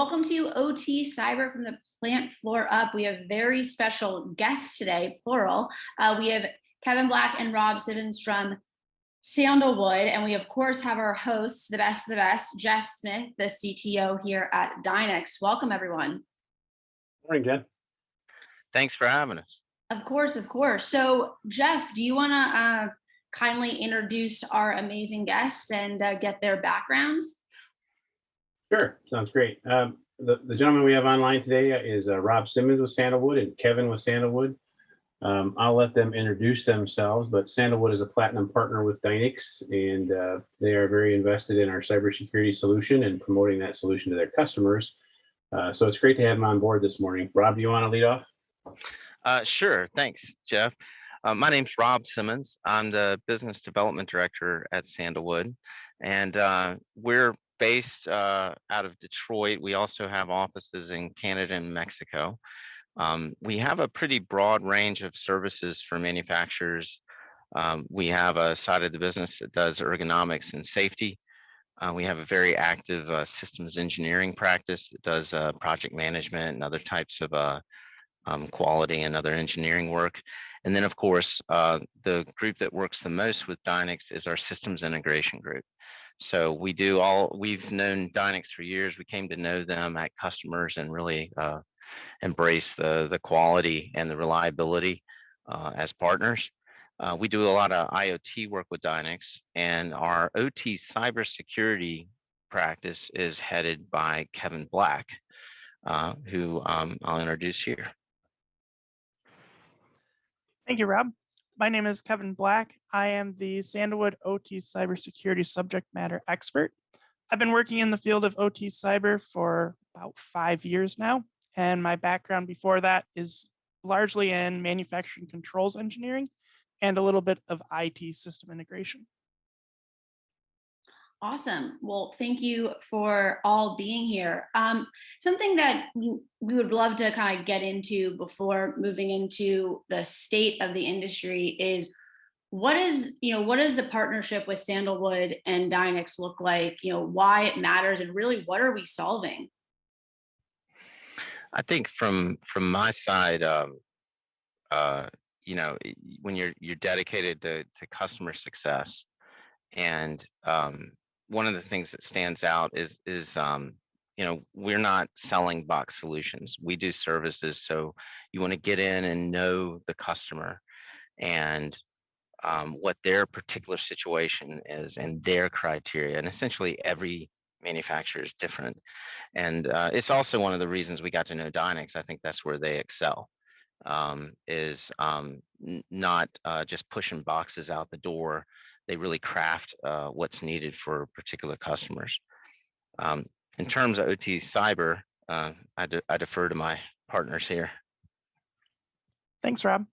Welcome to OT Cyber from the plant floor up. We have very special guests today, plural. We have Kevin Black and Rob Simmons from Sandalwood, and we of course have our hosts, the best of the best, Jeff Smith, the CTO here at DYNICS. Welcome, everyone. Morning, Jen. Thanks for having us. Of course, of course. So, Jeff, do you want to kindly introduce our amazing guests and get their backgrounds? Sure, sounds great. The gentleman we have online today is Rob Simmons with Sandalwood and Kevin with Sandalwood. I'll let them introduce themselves, but Sandalwood is a platinum partner with DYNICS, and they are very invested in our cybersecurity solution and promoting that solution to their customers. So it's great to have them on board this morning. Rob, do you want to lead off? Sure, thanks, Jeff. My name's Rob Simmons. I'm the business development director at Sandalwood, and we're based out of Detroit. We also have offices in Canada and Mexico. We have a pretty broad range of services for manufacturers. We have a side of the business that does ergonomics and safety. We have a very active systems engineering practice that does project management and other types of quality and other engineering work. And then, of course, the group that works the most with DYNICS is our systems integration group. So we've known DYNICS for years. We came to know them at customers and really embrace the quality and the reliability as partners. We do a lot of IoT work with DYNICS, and our OT cybersecurity practice is headed by Kevin Black, who I'll introduce here. Thank you, Rob. My name is Kevin Black. I am the Sandalwood OT cybersecurity subject matter expert. I've been working in the field of OT cyber for about 5 years now, and my background before that is largely in manufacturing controls engineering and a little bit of IT system integration. Awesome. Well, thank you for all being here. Something that we would love to kind of get into before moving into the state of the industry is what does the partnership with Sandalwood and DYNICS look like? Why it matters, and really what are we solving? I think from my side, when you're dedicated to customer success, and one of the things that stands out is we're not selling box solutions. We do services, so you want to get in and know the customer and what their particular situation is and their criteria. And essentially every manufacturer is different. And it's also one of the reasons we got to know DYNICS. I think that's where they excel, is not just pushing boxes out the door. They really craft what's needed for particular customers. In terms of OT cyber, I defer to my partners here. Thanks, Rob.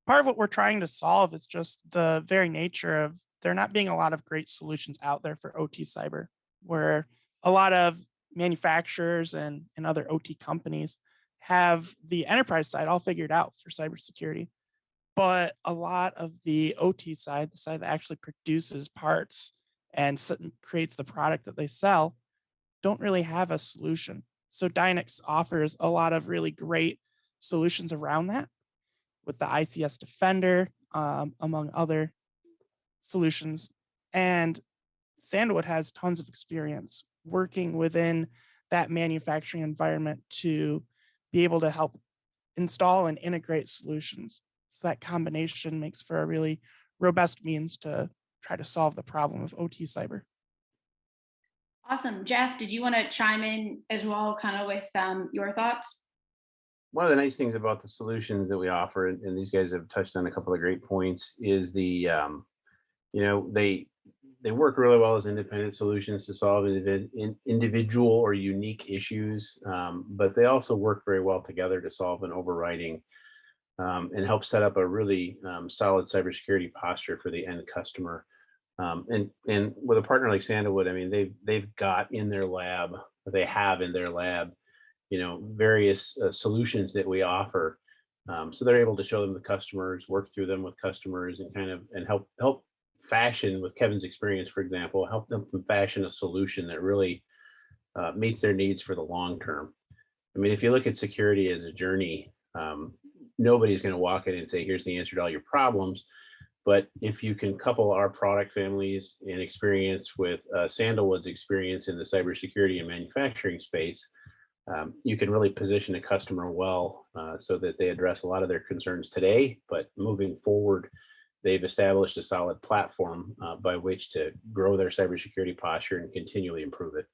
Part of what we're trying to solve is just the very nature of there not being a lot of great solutions out there for OT cyber, where a lot of manufacturers and other OT companies have the enterprise side all figured out for cybersecurity. But a lot of the OT side, the side that actually produces parts and creates the product that they sell, don't really have a solution. So DYNICS offers a lot of really great solutions around that with the ICS Defender, among other solutions. And Sandalwood has tons of experience working within that manufacturing environment to be able to help install and integrate solutions. So that combination makes for a really robust means to try to solve the problem of OT cyber. Awesome. Jeff, did you want to chime in as well, kind of with your thoughts? One of the nice things about the solutions that we offer, and these guys have touched on a couple of great points, is they work really well as independent solutions to solve individual or unique issues, but they also work very well together to solve an overriding and help set up a really solid cybersecurity posture for the end customer. And with a partner like Sandalwood, I mean, they've got in their lab, various solutions that we offer. So they're able to show them to customers, work through them with customers, and help fashion, with Kevin's experience, for example, help them fashion a solution that really meets their needs for the long term. I mean, if you look at security as a journey, nobody's going to walk in and say, here's the answer to all your problems. But if you can couple our product families and experience with Sandalwood's experience in the cybersecurity and manufacturing space, you can really position a customer well so that they address a lot of their concerns today, but moving forward, they've established a solid platform by which to grow their cybersecurity posture and continually improve it.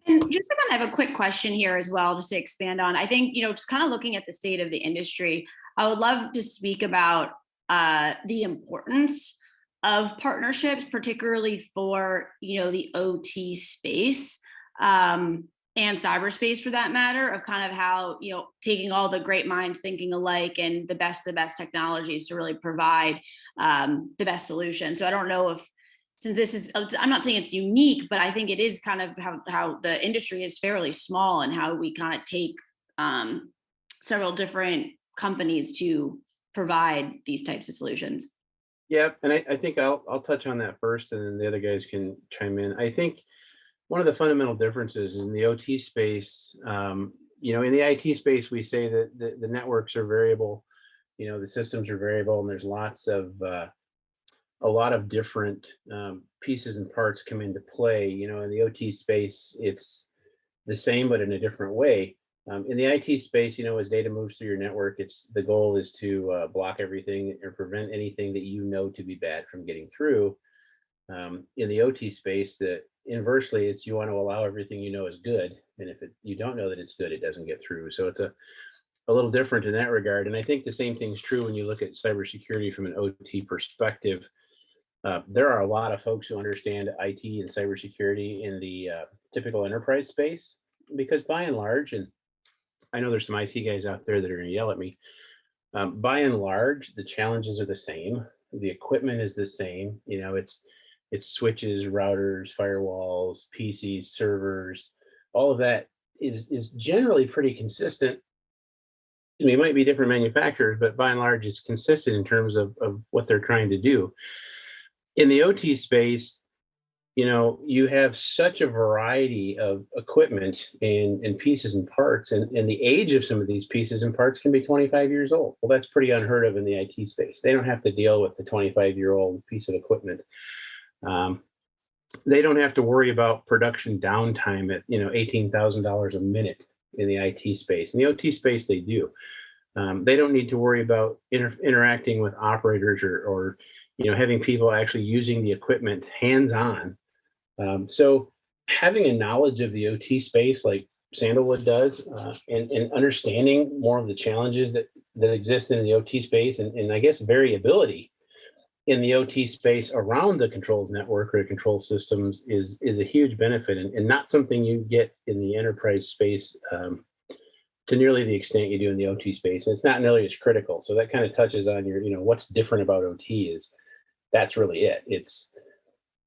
And just to kind of have a quick question here as well, just to expand on, I think, just kind of looking at the state of the industry, I would love to speak about the importance of partnerships, particularly for, the OT space and cyberspace for that matter, of kind of how, taking all the great minds thinking alike and the best technologies to really provide the best solution. So I don't know if, since this is, I'm not saying it's unique, but I think it is kind of how the industry is fairly small and how we kind of take several different companies to provide these types of solutions. Yeah, and I think I'll touch on that first, and then the other guys can chime in. I think one of the fundamental differences in the OT space, in the IT space, we say that the networks are variable, the systems are variable, and there's a lot of different pieces and parts come into play. In the OT space, it's the same, but in a different way. In the IT space, as data moves through your network, the goal is to block everything or prevent anything that to be bad from getting through. In the OT space, inversely, it's you want to allow everything is good, and if you don't know that it's good, it doesn't get through. So it's a little different in that regard. And I think the same thing's true when you look at cybersecurity from an OT perspective. There are a lot of folks who understand IT and cybersecurity in the typical enterprise space, because by and large, and I know there's some IT guys out there that are going to yell at me, by and large, the challenges are the same. The equipment is the same. It's switches, routers, firewalls, PCs, servers. All of that is generally pretty consistent. It might be different manufacturers, but by and large, it's consistent in terms of what they're trying to do. In the OT space, you have such a variety of equipment and pieces and parts, and the age of some of these pieces and parts can be 25 years old. Well, that's pretty unheard of in the IT space. They don't have to deal with the 25-year-old piece of equipment. They don't have to worry about production downtime at $18,000 a minute in the IT space. In the OT space, they do. They don't need to worry about interacting with operators or having people actually using the equipment hands-on. So having a knowledge of the OT space like Sandalwood does, and understanding more of the challenges that exist in the OT space, and I guess variability in the OT space around the controls network or control systems is a huge benefit, and not something you get in the enterprise space to nearly the extent you do in the OT space. And it's not nearly as critical. So that kind of touches on your, what's different about OT is that's really it.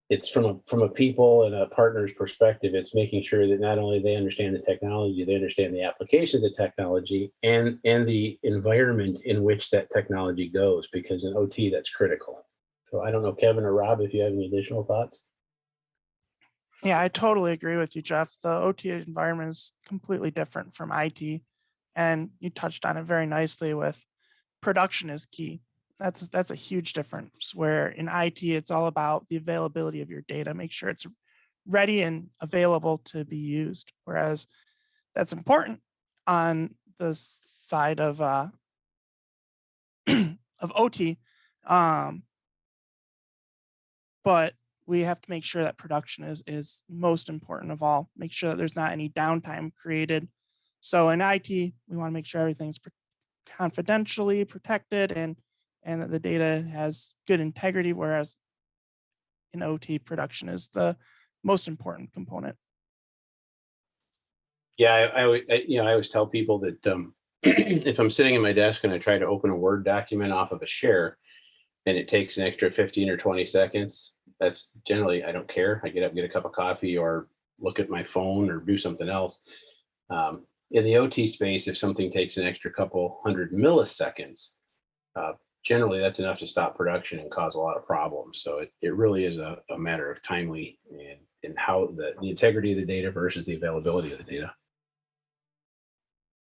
It's from a people and a partner's perspective. It's making sure that not only they understand the technology, they understand the application of the technology and the environment in which that technology goes, because in OT, that's critical. So I don't know, Kevin or Rob, if you have any additional thoughts. Yeah, I totally agree with you, Jeff. The OT environment is completely different from IT. And you touched on it very nicely with production is key. That's a huge difference, where in IT, it's all about the availability of your data, make sure it's ready and available to be used. Whereas that's important on the side of of OT. But we have to make sure that production is most important of all. Make sure that there's not any downtime created. So in IT, we want to make sure everything's confidentially protected and that the data has good integrity, whereas in OT, production is the most important component. Yeah, I always tell people that if I'm sitting at my desk and I try to open a Word document off of a share and it takes an extra 15 or 20 seconds, that's generally, I don't care. I get up, get a cup of coffee, or look at my phone or do something else. In the OT space, if something takes an extra couple hundred milliseconds, generally that's enough to stop production and cause a lot of problems. So it really is a matter of timely how the integrity of the data versus the availability of the data.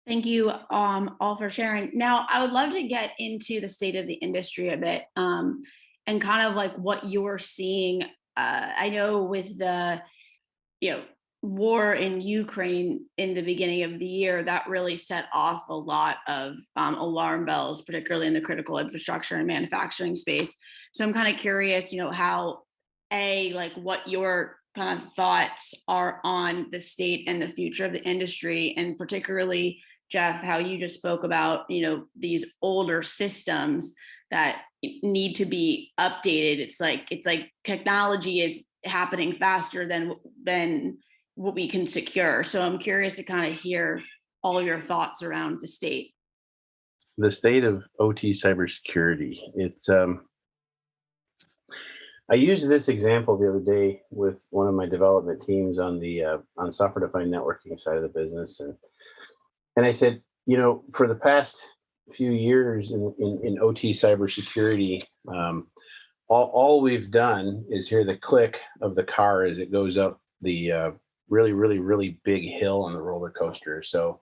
Thank you all for sharing. Now, I would love to get into the state of the industry a bit, and kind of like what you're seeing. I know with the war in Ukraine in the beginning of the year, that really set off a lot of alarm bells, particularly in the critical infrastructure and manufacturing space. So I'm kind of curious, how like what your kind of thoughts are on the state and the future of the industry, and particularly Jeff, how you just spoke about these older systems that need to be updated. It's like technology is happening faster than what we can secure. So I'm curious to kind of hear all your thoughts around the state. The state of OT cybersecurity. It's I used this example the other day with one of my development teams on the on software-defined networking side of the business, and I said, for the past few years in OT cybersecurity, all we've done is hear the click of the car as it goes up the really, really, really big hill on the roller coaster. So,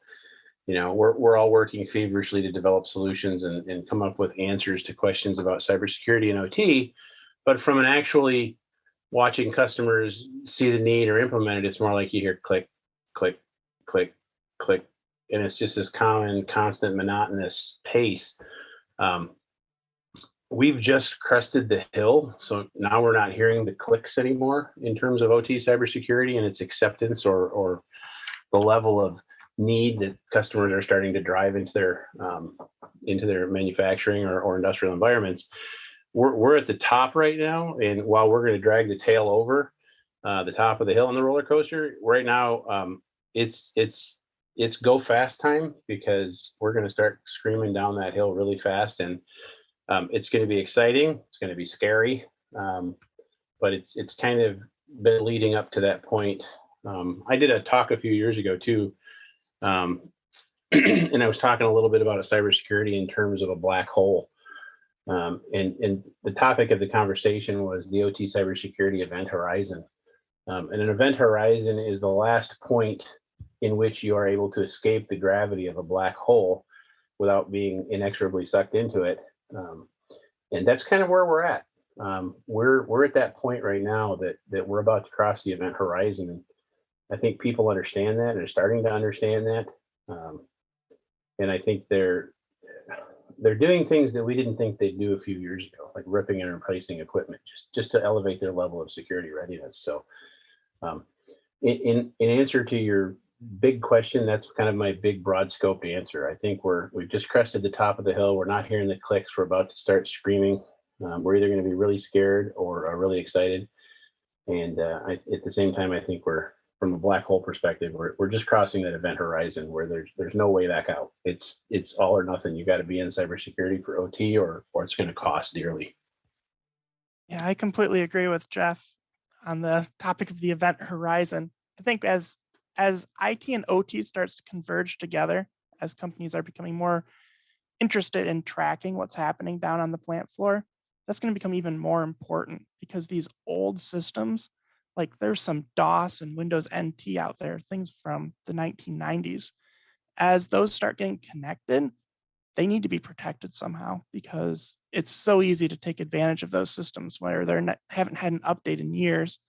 we're all working feverishly to develop solutions and come up with answers to questions about cybersecurity and OT. But from an actually watching customers see the need or implement it, it's more like you hear click, click, click, click. And it's just this common, constant, monotonous pace. We've just crested the hill. So now we're not hearing the clicks anymore in terms of OT cybersecurity and its acceptance or the level of need that customers are starting to drive into their manufacturing or industrial environments. We're at the top right now, and while we're going to drag the tail over the top of the hill on the roller coaster, right now it's go fast time, because we're going to start screaming down that hill really fast, and it's going to be exciting. It's going to be scary, but it's kind of been leading up to that point. I did a talk a few years ago too, and I was talking a little bit about cybersecurity in terms of a black hole. And the topic of the conversation was the OT cybersecurity event horizon. And an event horizon is the last point in which you are able to escape the gravity of a black hole without being inexorably sucked into it. And that's kind of where we're at. We're at that point right now that we're about to cross the event horizon. And I think people understand that and are starting to understand that. And I think they're doing things that we didn't think they'd do a few years ago, like ripping and replacing equipment just to elevate their level of security readiness. So in answer to your big question, that's kind of my big broad scoped answer. I think we've just crested the top of the hill. We're not hearing the clicks. We're about to start screaming. We're either going to be really scared or really excited. And at the same time, I think from a black hole perspective, we're just crossing that event horizon where there's no way back out. It's all or nothing. You got to be in cybersecurity for OT or it's going to cost dearly. Yeah, I completely agree with Jeff on the topic of the event horizon. I think as IT and OT starts to converge together, as companies are becoming more interested in tracking what's happening down on the plant floor, that's going to become even more important, because these old systems, like there's some DOS and Windows NT out there, things from the 1990s. As those start getting connected, they need to be protected somehow, because it's so easy to take advantage of those systems where haven't had an update in years,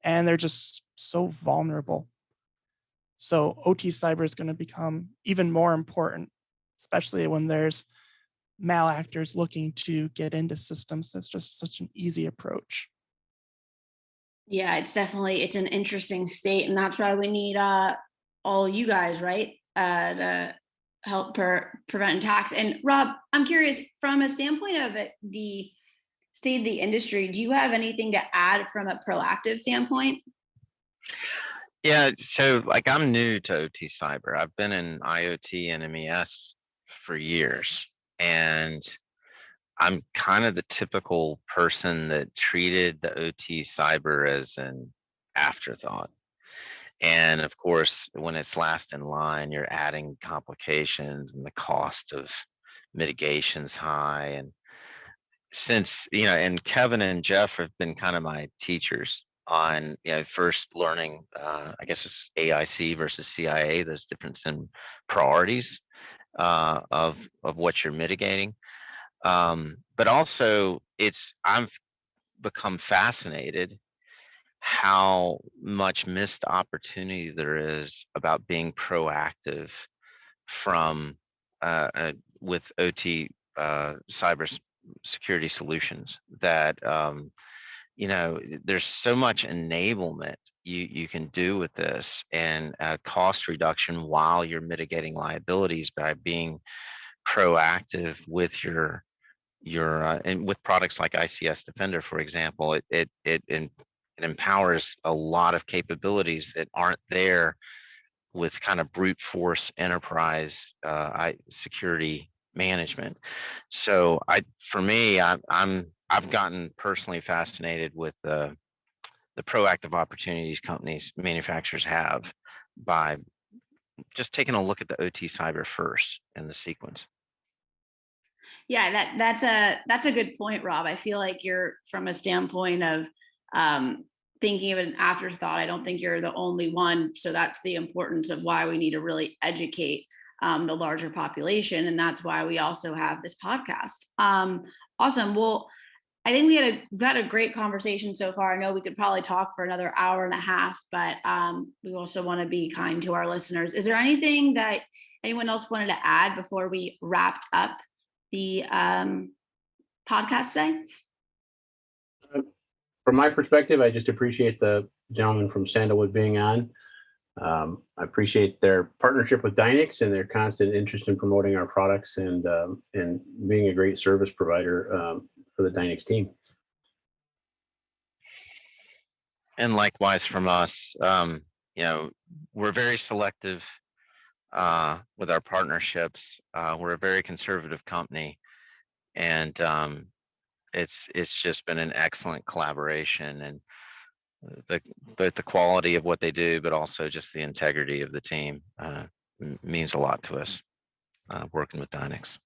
and they're just so vulnerable. So OT cyber is going to become even more important, especially when there's malactors looking to get into systems. That's just such an easy approach. Yeah, it's an interesting state, and that's why we need all you guys, right, to help prevent attacks. And Rob, I'm curious, from a standpoint of the state of the industry, do you have anything to add from a proactive standpoint? Yeah, so like I'm new to OT cyber. I've been in IoT and MES for years, and I'm kind of the typical person that treated the OT cyber as an afterthought. And of course, when it's last in line, you're adding complications and the cost of mitigation's high. And since, and Kevin and Jeff have been kind of my teachers on, first learning, I guess it's AIC versus CIA, those difference in priorities of what you're mitigating. But also I've become fascinated how much missed opportunity there is about being proactive from with OT cyber security solutions that there's so much enablement you can do with this, and cost reduction while you're mitigating liabilities by being proactive with your and with products like ICS Defender, for example. It empowers a lot of capabilities that aren't there with kind of brute force enterprise security management. So for me, I've gotten personally fascinated with the proactive opportunities companies, manufacturers have by just taking a look at the OT cyber first in the sequence. Yeah, that's a good point, Rob. I feel like you're, from a standpoint of thinking of an afterthought, I don't think you're the only one. So that's the importance of why we need to really educate the larger population, and that's why we also have this podcast. Awesome. Well, I think we've had a great conversation so far. I know we could probably talk for another hour and a half, but we also want to be kind to our listeners. Is there anything that anyone else wanted to add before we wrapped up the podcast today? From my perspective, I just appreciate the gentleman from Sandalwood being on. I appreciate their partnership with DYNICS and their constant interest in promoting our products and being a great service provider for the DYNICS team. And likewise from us, we're very selective with our partnerships. We're a very conservative company, and it's just been an excellent collaboration, and both the quality of what they do, but also just the integrity of the team means a lot to us working with DYNICS.